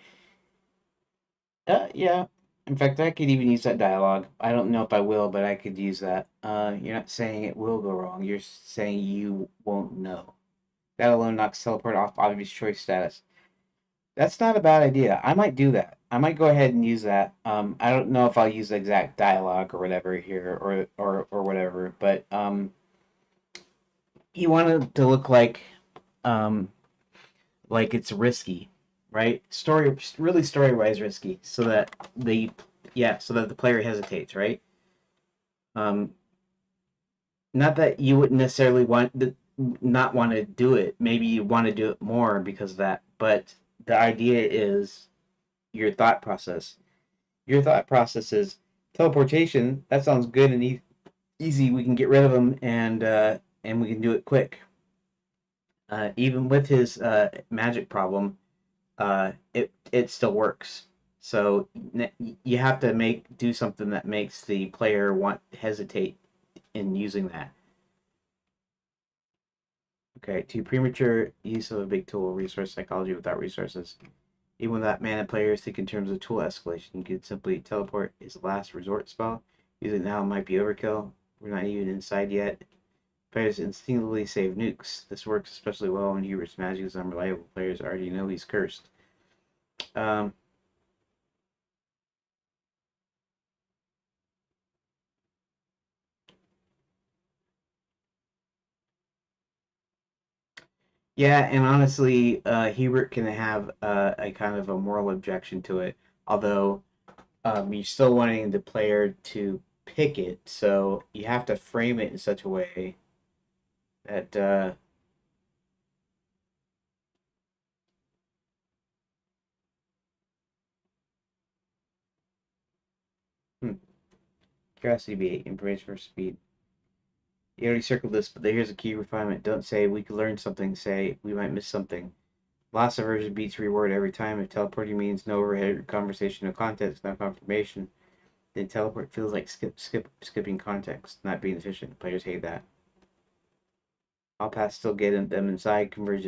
Yeah. In fact, I could even use that dialogue. I don't know if I will, but I could use that. You're not saying it will go wrong. You're saying you won't know. That alone knocks teleport off obvious choice status. That's not a bad idea. I might do that. I might go ahead and use that. I don't know if I'll use the exact dialogue or whatever here or whatever, but you want it to look um like it's risky, right? Story wise risky, so that the player hesitates, right? Um, not that you wouldn't necessarily not want to do it. Maybe you want to do it more because of that, but the idea is your thought process. Your thought process is teleportation. That sounds good and easy. We can get rid of them and we can do it quick. Even with his magic problem, it still works. So you have to do something that makes the player want hesitate in using that. Okay, too premature use of a big tool, resource psychology without resources. Even without mana, players think in terms of tool escalation. You could simply teleport is the last resort spell. Using it now might be overkill. We're not even inside yet. Players instinctively save nukes. This works especially well when Hubert's magic is unreliable. Players already know he's cursed. Um, yeah, and honestly, Hubert can have a kind of a moral objection to it. Although you're still wanting the player to pick it, so you have to frame it in such a way that hmm, curiosity bait, information for speed. You already circled this, but here's a key refinement. Don't say we could learn something, say we might miss something. Loss aversion beats reward every time. If teleporting means no overhead conversation, no context, no confirmation, then teleport feels like skipping context, not being efficient. Players hate that. All paths still get them inside, converge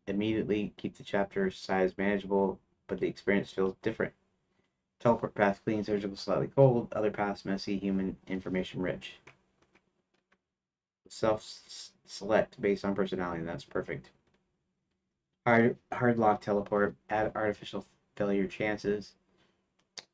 immediately, keep the chapter size manageable, but the experience feels different. Teleport path clean, surgical, slightly cold. Other paths messy, human, information rich. Self select based on personality. That's perfect. Hard lock teleport. Add artificial failure chances.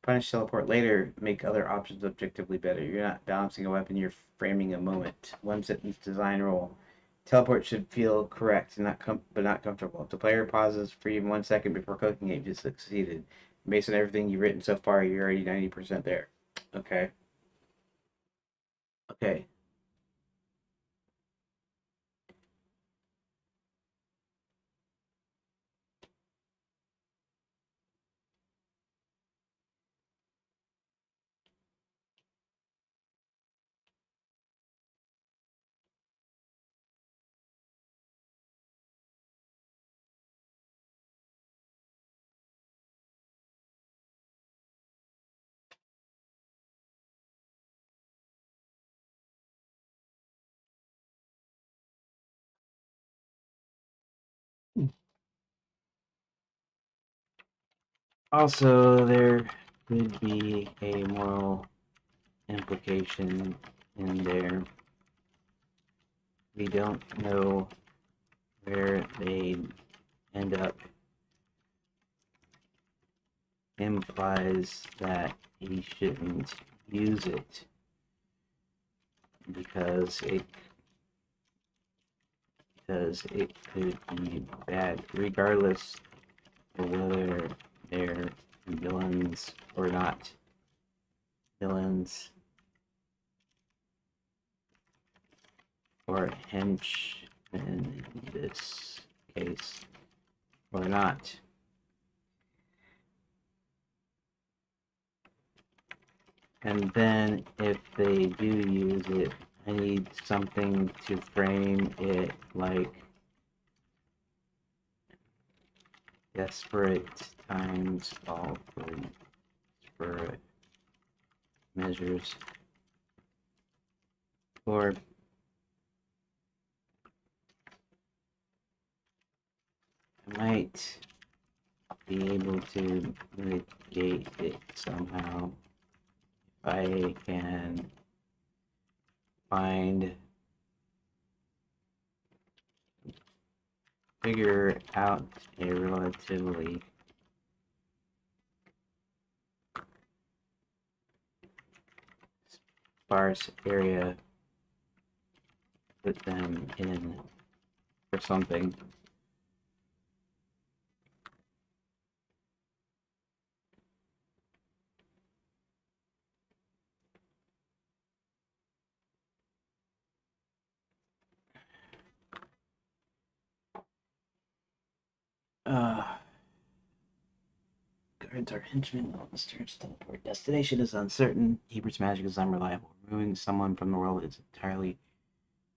Punish teleport later. Make other options objectively better. You're not balancing a weapon. You're framing a moment. One sentence design rule. Teleport should feel correct, but not comfortable. If the player pauses for even 1 second before cooking it, you just succeeded. Based on everything you've written so far, you're already 90% there. Okay. Okay. Also, there could be a moral implication in there. We don't know where they end up implies that he shouldn't use it because it could be bad, regardless of whether they're villains or not. Villains or henchmen in this case or not. And then if they do use it, I need something to frame it like desperate times call for desperate measures. Or I might be able to mitigate it somehow if I can find figure out a relatively sparse area, put them in or something. Uh, Guards are henchmen. Monsters teleport. Destination is uncertain. Hebert's magic is unreliable. Removing someone from the world is entirely.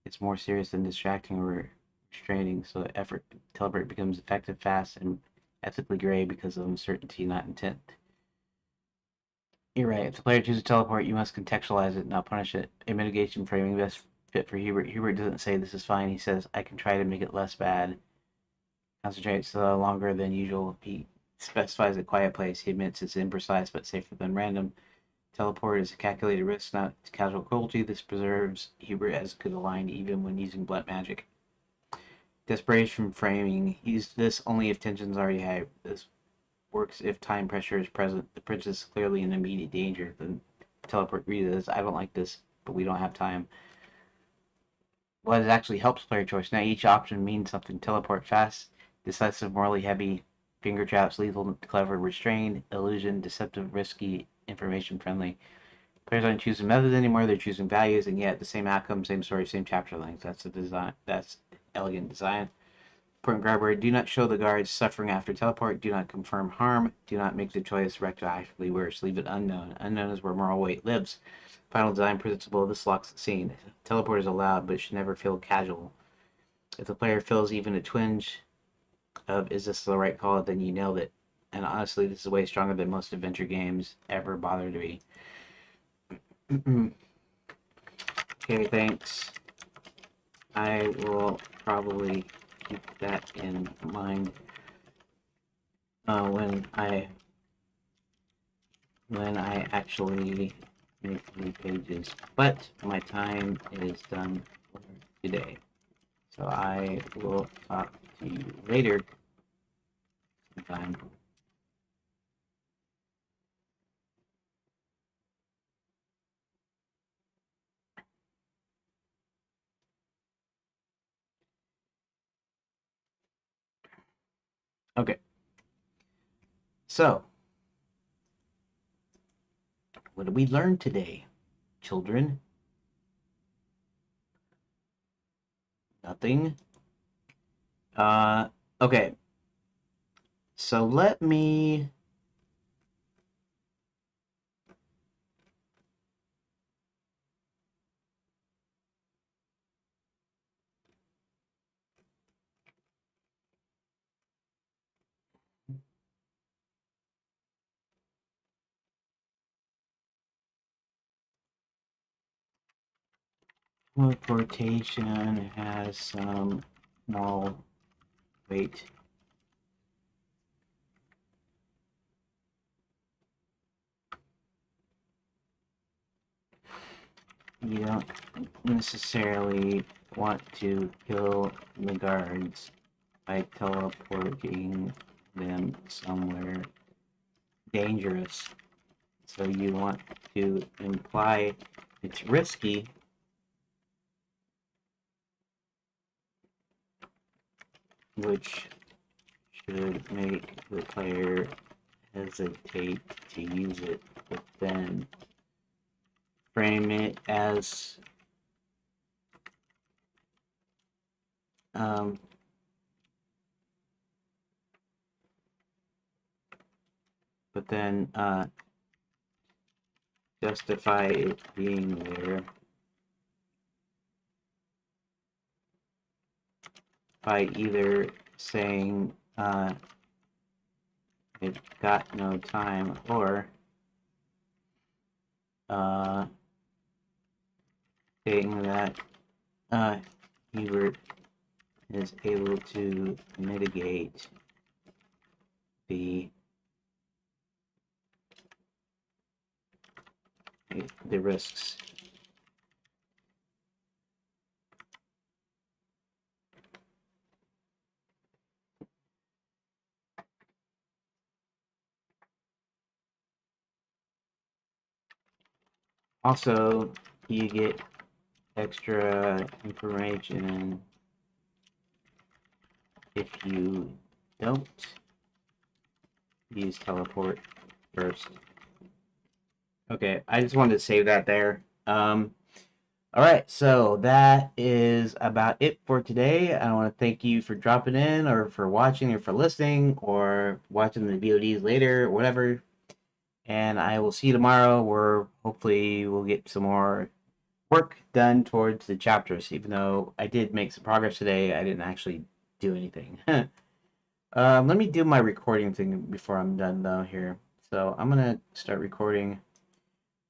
It's more serious than distracting or restraining. So effort teleport becomes effective, fast, and ethically gray because of uncertainty, not intent. You're right. If the player chooses to teleport, you must contextualize it, not punish it. A mitigation framing best fit for Hubert. Hubert doesn't say this is fine. He says, I can try to make it less bad. Concentrates longer than usual. He specifies a quiet place. He admits it's imprecise but safer than random. Teleport is a calculated risk, not casual cruelty. This preserves Hubert as good aligned even when using blunt magic. Desperation framing. Use this only if tensions are already high. This works if time pressure is present. The prince is clearly in immediate danger. The teleport reads, I don't like this, but we don't have time. Well, it actually helps player choice. Now each option means something. Teleport fast, decisive, morally heavy, finger traps, lethal, clever, restrained, illusion, deceptive, risky, information friendly. Players aren't choosing methods anymore, they're choosing values, and yet the same outcome, same story, same chapter length. That's the design. That's elegant design. Important guard word, do not show the guards suffering after teleport, do not confirm harm, do not make the choice retroactively worse, leave it unknown. Unknown is where moral weight lives. Final design principle, this locks the scene. Teleport is allowed, but it should never feel casual. If the player feels even a twinge of is this the right call, then you nailed it. And honestly, this is way stronger than most adventure games ever bother to be. Okay, thanks. I will probably keep that in mind when I actually make the pages. But my time is done for today. So I will talk to you later sometime. Okay. So, what did we learn today, children? Nothing. Okay. So let me Teleportation has some small weight. You don't necessarily want to kill the guards by teleporting them somewhere dangerous. So you want to imply it's risky, which should make the player hesitate to use it, but then frame it as um, but then justify it being there by either saying it got no time or uh, saying that Hubert is able to mitigate the risks. Also, you get extra information if you don't use teleport first. Okay, I just wanted to save that there. All right, so that is about it for today. I want to thank you for dropping in or for watching or for listening or watching the VODs later or whatever. And I will see you tomorrow where hopefully we'll get some more work done towards the chapters. Even though I did make some progress today, I didn't actually do anything. Let me do my recording thing before I'm done though here. So I'm gonna start recording.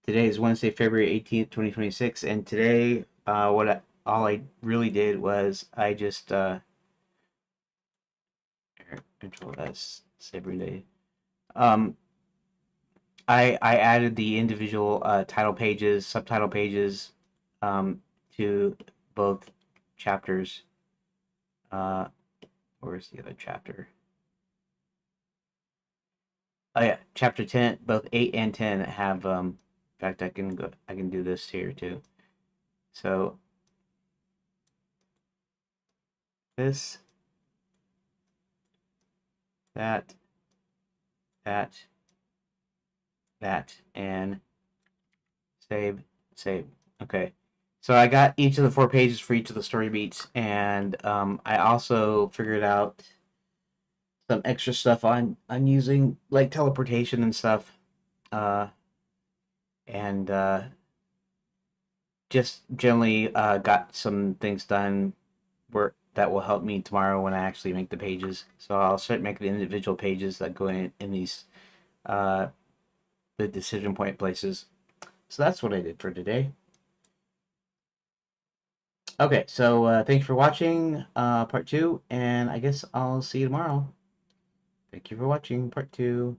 Today is Wednesday, February 18th, 2026, and today, all I really did was I just Control S, save relay. Um, I added the individual title pages, subtitle pages, to both chapters. Uh, where's the other chapter? Oh yeah, chapter 10. Both 8 and 10 have. In fact, I can do this here too. So this, that, that, that, and save, save. Okay. So I got each of the 4 pages for each of the story beats, and I also figured out some extra stuff on using like teleportation and stuff, uh, and just generally got some things done work that will help me tomorrow when I actually make the pages. So I'll start making individual pages that go in these uh, the decision point places. So that's what I did for today. Okay, so thanks for watching part 2, and I guess I'll see you tomorrow. Thank you for watching part 2.